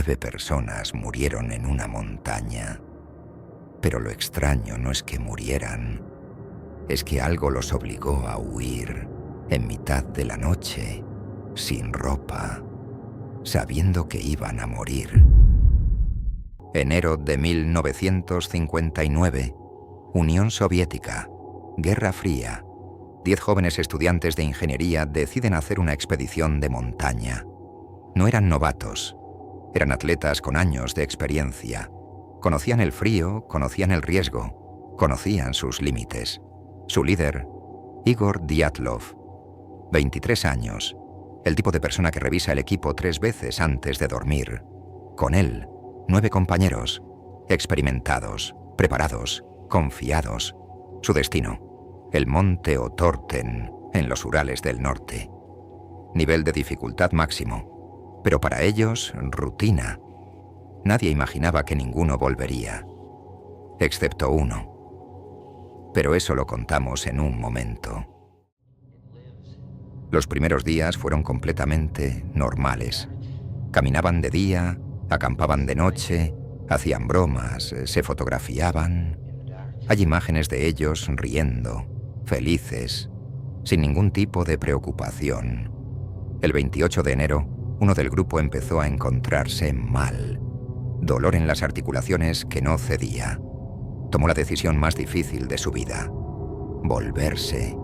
9 personas murieron en una montaña. Pero lo extraño no es que murieran, es que algo los obligó a huir en mitad de la noche, sin ropa, sabiendo que iban a morir. Enero de 1959, Unión Soviética, Guerra Fría. 10 jóvenes estudiantes de ingeniería deciden hacer una expedición de montaña. No eran novatos, eran atletas con años de experiencia. Conocían el frío, conocían el riesgo, conocían sus límites. Su líder, Igor Dyatlov, 23 años, el tipo de persona que revisa el equipo 3 veces antes de dormir. Con él, 9 compañeros, experimentados, preparados, confiados. Su destino, el monte Otorten, en los Urales del norte. Nivel de dificultad máximo, pero para ellos, rutina. Nadie imaginaba que ninguno volvería, excepto uno. Pero eso lo contamos en un momento. Los primeros días fueron completamente normales. Caminaban de día, acampaban de noche, hacían bromas, se fotografiaban. Hay imágenes de ellos riendo, felices, sin ningún tipo de preocupación. El 28 de enero, uno del grupo empezó a encontrarse mal. Dolor en las articulaciones que no cedía. Tomó la decisión más difícil de su vida: volverse.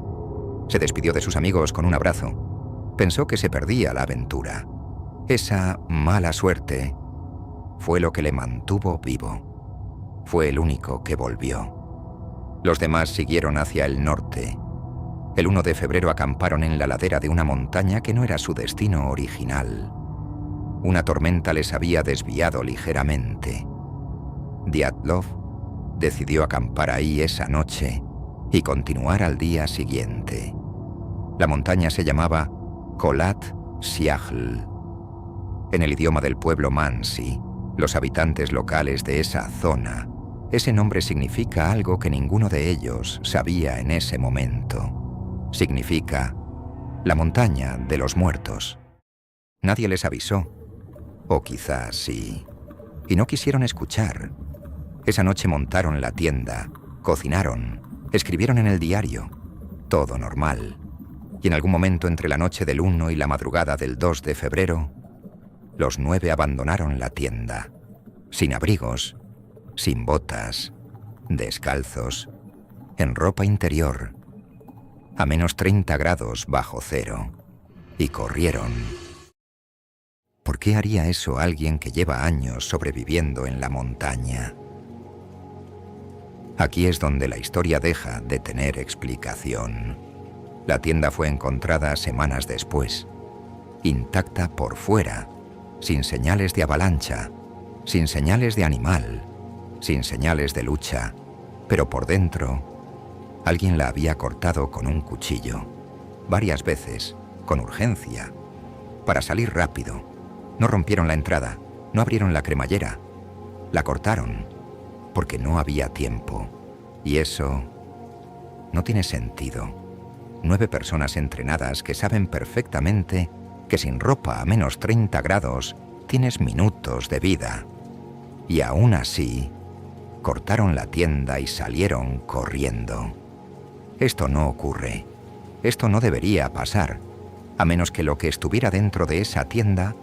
Se despidió de sus amigos con un abrazo. Pensó que se perdía la aventura. Esa mala suerte fue lo que le mantuvo vivo. Fue el único que volvió. Los demás siguieron hacia el norte. El 1 de febrero acamparon en la ladera de una montaña que no era su destino original. Una tormenta les había desviado ligeramente. Dyatlov decidió acampar ahí esa noche y continuar al día siguiente. La montaña se llamaba Kholat Syakhl. En el idioma del pueblo Mansi, los habitantes locales de esa zona, ese nombre significa algo que ninguno de ellos sabía en ese momento. Significa la montaña de los muertos. Nadie les avisó. O quizás sí. Y no quisieron escuchar. Esa noche montaron la tienda, cocinaron, escribieron en el diario. Todo normal. Y en algún momento entre la noche del 1 y la madrugada del 2 de febrero, los 9 abandonaron la tienda. Sin abrigos, sin botas, descalzos, en ropa interior, a menos 30 grados bajo cero. Y corrieron. ¿Por qué haría eso alguien que lleva años sobreviviendo en la montaña? Aquí es donde la historia deja de tener explicación. La tienda fue encontrada semanas después, intacta por fuera, sin señales de avalancha, sin señales de animal, sin señales de lucha, pero por dentro, alguien la había cortado con un cuchillo, varias veces, con urgencia, para salir rápido. No rompieron la entrada, no abrieron la cremallera, la cortaron, porque no había tiempo. Y eso no tiene sentido. 9 personas entrenadas que saben perfectamente que sin ropa a menos 30 grados tienes minutos de vida. Y aún así, cortaron la tienda y salieron corriendo. Esto no ocurre. Esto no debería pasar, a menos que lo que estuviera dentro de esa tienda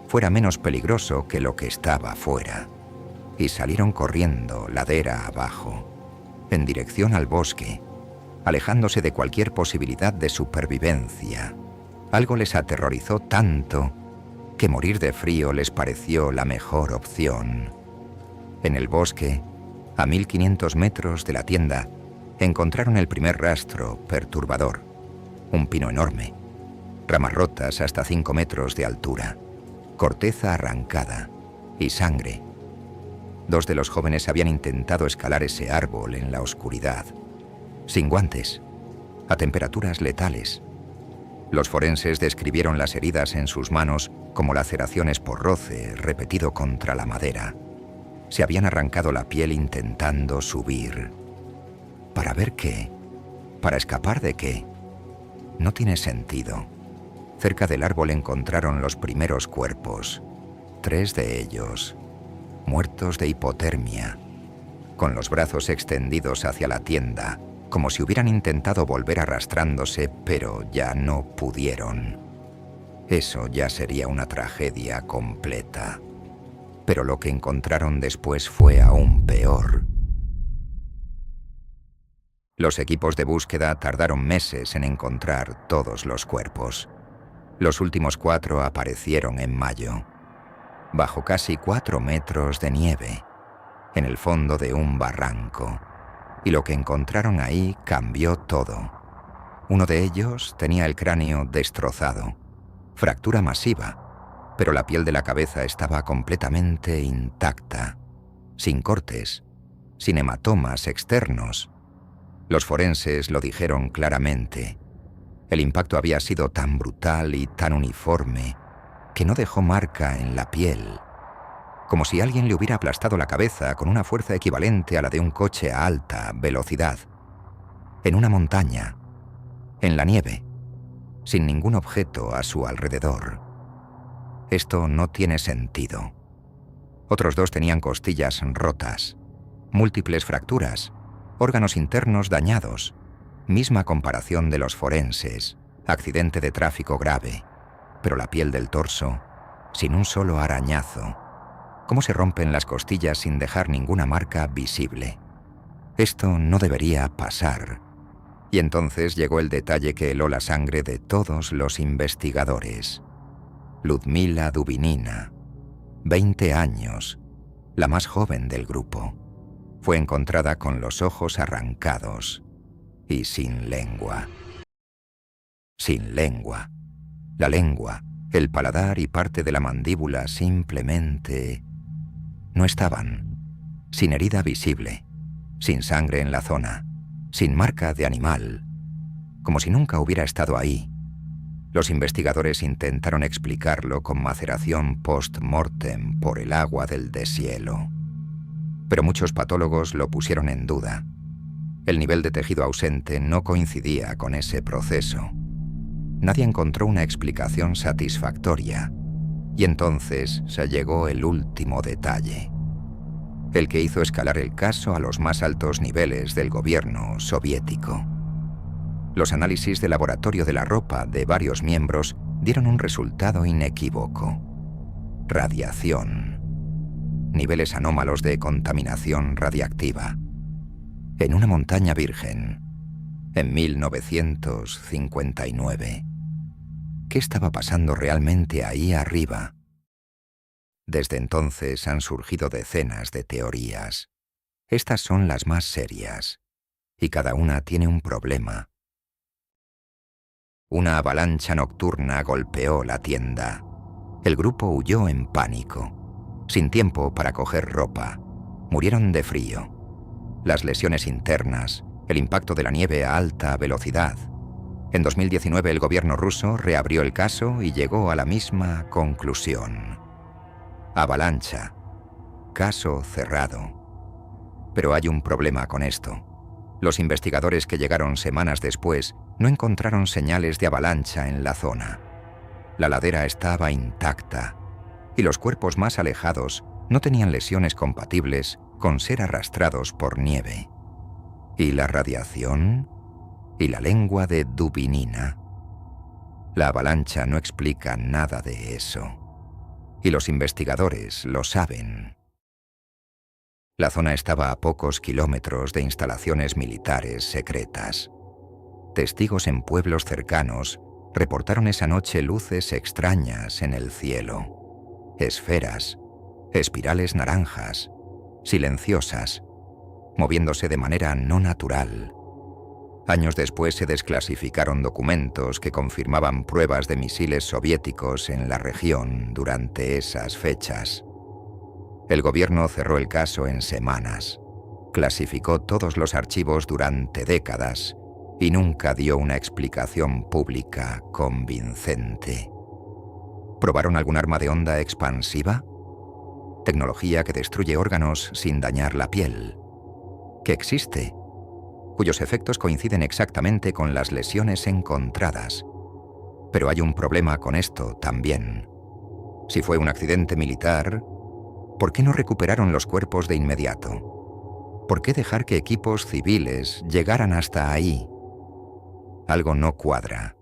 fuera menos peligroso que lo que estaba fuera. Y salieron corriendo ladera abajo, en dirección al bosque, alejándose de cualquier posibilidad de supervivencia. Algo les aterrorizó tanto que morir de frío les pareció la mejor opción. En el bosque, a 1500 metros de la tienda, encontraron el primer rastro perturbador. Un pino enorme, ramas rotas hasta 5 metros de altura, corteza arrancada y sangre. 2 de los jóvenes habían intentado escalar ese árbol en la oscuridad, sin guantes, a temperaturas letales. Los forenses describieron las heridas en sus manos como laceraciones por roce repetido contra la madera. Se habían arrancado la piel intentando subir. ¿Para ver qué? ¿Para escapar de qué? No tiene sentido. Cerca del árbol encontraron los primeros cuerpos. 3 de ellos, muertos de hipotermia, con los brazos extendidos hacia la tienda, como si hubieran intentado volver arrastrándose, pero ya no pudieron. Eso ya sería una tragedia completa. Pero lo que encontraron después fue aún peor. Los equipos de búsqueda tardaron meses en encontrar todos los cuerpos. Los últimos 4 aparecieron en mayo, bajo casi 4 metros de nieve, en el fondo de un barranco. Y lo que encontraron ahí cambió todo. Uno de ellos tenía el cráneo destrozado, fractura masiva, pero la piel de la cabeza estaba completamente intacta, sin cortes, sin hematomas externos. Los forenses lo dijeron claramente. El impacto había sido tan brutal y tan uniforme que no dejó marca en la piel, como si alguien le hubiera aplastado la cabeza con una fuerza equivalente a la de un coche a alta velocidad, en una montaña, en la nieve, sin ningún objeto a su alrededor. Esto no tiene sentido. Otros 2 tenían costillas rotas, múltiples fracturas, órganos internos dañados, misma comparación de los forenses, accidente de tráfico grave, pero la piel del torso, sin un solo arañazo. ¿Cómo se rompen las costillas sin dejar ninguna marca visible? Esto no debería pasar. Y entonces llegó el detalle que heló la sangre de todos los investigadores. Ludmila Dubinina, 20 años, la más joven del grupo, fue encontrada con los ojos arrancados y sin lengua. Sin lengua. La lengua, el paladar y parte de la mandíbula simplemente no estaban. Sin herida visible, sin sangre en la zona, sin marca de animal, como si nunca hubiera estado ahí. Los investigadores intentaron explicarlo con maceración post-mortem por el agua del deshielo. Pero muchos patólogos lo pusieron en duda. El nivel de tejido ausente no coincidía con ese proceso. Nadie encontró una explicación satisfactoria. Y entonces se llegó el último detalle, el que hizo escalar el caso a los más altos niveles del gobierno soviético. Los análisis de laboratorio de la ropa de varios miembros dieron un resultado inequívoco: radiación. Niveles anómalos de contaminación radiactiva. En una montaña virgen, en 1959. ¿Qué estaba pasando realmente ahí arriba? Desde entonces han surgido decenas de teorías. Estas son las más serias, y cada una tiene un problema. Una avalancha nocturna golpeó la tienda. El grupo huyó en pánico, sin tiempo para coger ropa. Murieron de frío. Las lesiones internas, el impacto de la nieve a alta velocidad. En 2019 el gobierno ruso reabrió el caso y llegó a la misma conclusión. Avalancha. Caso cerrado. Pero hay un problema con esto. Los investigadores que llegaron semanas después no encontraron señales de avalancha en la zona. La ladera estaba intacta y los cuerpos más alejados no tenían lesiones compatibles con ser arrastrados por nieve. ¿Y la radiación? ¿Y la lengua de Dubinina? La avalancha no explica nada de eso. Y los investigadores lo saben. La zona estaba a pocos kilómetros de instalaciones militares secretas. Testigos en pueblos cercanos reportaron esa noche luces extrañas en el cielo. Esferas, espirales naranjas, silenciosas, moviéndose de manera no natural. Años después se desclasificaron documentos que confirmaban pruebas de misiles soviéticos en la región durante esas fechas. El gobierno cerró el caso en semanas, clasificó todos los archivos durante décadas y nunca dio una explicación pública convincente. ¿Probaron algún arma de onda expansiva? Tecnología que destruye órganos sin dañar la piel. Que existe, cuyos efectos coinciden exactamente con las lesiones encontradas. Pero hay un problema con esto también. Si fue un accidente militar, ¿por qué no recuperaron los cuerpos de inmediato? ¿Por qué dejar que equipos civiles llegaran hasta ahí? Algo no cuadra.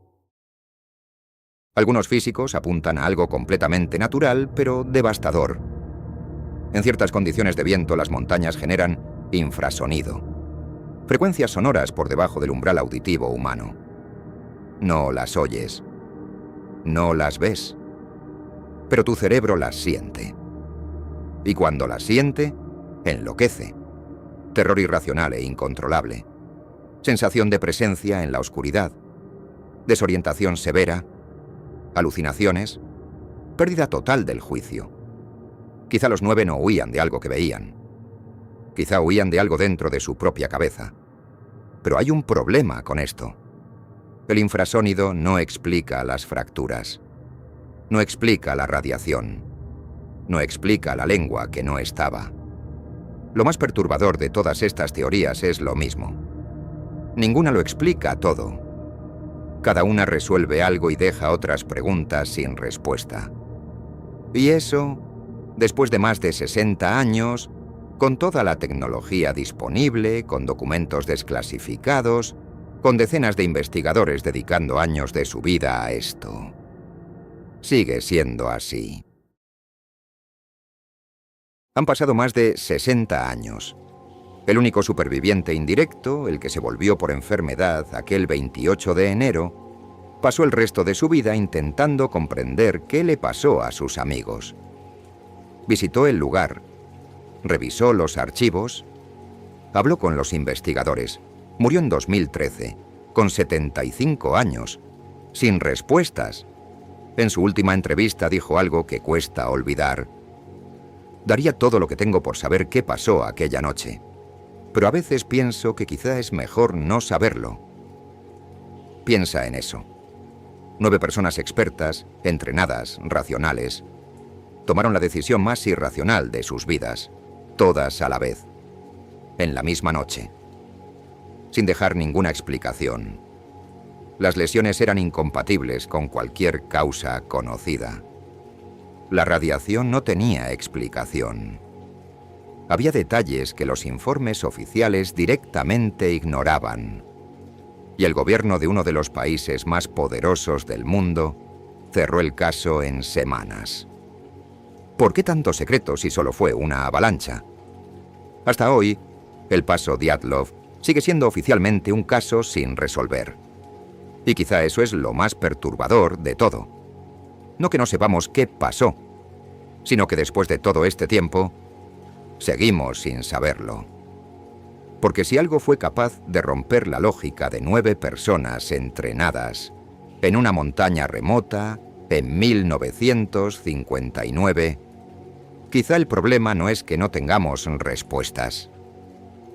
Algunos físicos apuntan a algo completamente natural, pero devastador. En ciertas condiciones de viento, las montañas generan infrasonido. Frecuencias sonoras por debajo del umbral auditivo humano. No las oyes. No las ves. Pero tu cerebro las siente. Y cuando las siente, enloquece. Terror irracional e incontrolable. Sensación de presencia en la oscuridad. Desorientación severa. Alucinaciones. Pérdida total del juicio. Quizá los 9 no huían de algo que veían. Quizá huían de algo dentro de su propia cabeza. Pero hay un problema con esto. El infrasónido no explica las fracturas. No explica la radiación. No explica la lengua que no estaba. Lo más perturbador de todas estas teorías es lo mismo. Ninguna lo explica todo. Cada una resuelve algo y deja otras preguntas sin respuesta. Y eso, después de más de 60 años, con toda la tecnología disponible, con documentos desclasificados, con decenas de investigadores dedicando años de su vida a esto. Sigue siendo así. Han pasado más de 60 años. El único superviviente indirecto, el que se volvió por enfermedad aquel 28 de enero, pasó el resto de su vida intentando comprender qué le pasó a sus amigos. Visitó el lugar, revisó los archivos, habló con los investigadores. Murió en 2013, con 75 años, sin respuestas. En su última entrevista dijo algo que cuesta olvidar. Daría todo lo que tengo por saber qué pasó aquella noche. Pero a veces pienso que quizá es mejor no saberlo. Piensa en eso. 9 personas expertas, entrenadas, racionales, tomaron la decisión más irracional de sus vidas, todas a la vez, en la misma noche, sin dejar ninguna explicación. Las lesiones eran incompatibles con cualquier causa conocida. La radiación no tenía explicación. Había detalles que los informes oficiales directamente ignoraban. Y el gobierno de uno de los países más poderosos del mundo cerró el caso en semanas. ¿Por qué tanto secreto si solo fue una avalancha? Hasta hoy, el paso Dyatlov sigue siendo oficialmente un caso sin resolver. Y quizá eso es lo más perturbador de todo. No que no sepamos qué pasó, sino que después de todo este tiempo, seguimos sin saberlo. Porque si algo fue capaz de romper la lógica de 9 personas entrenadas en una montaña remota en 1959, quizá el problema no es que no tengamos respuestas.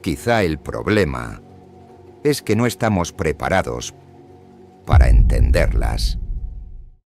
Quizá el problema es que no estamos preparados para entenderlas.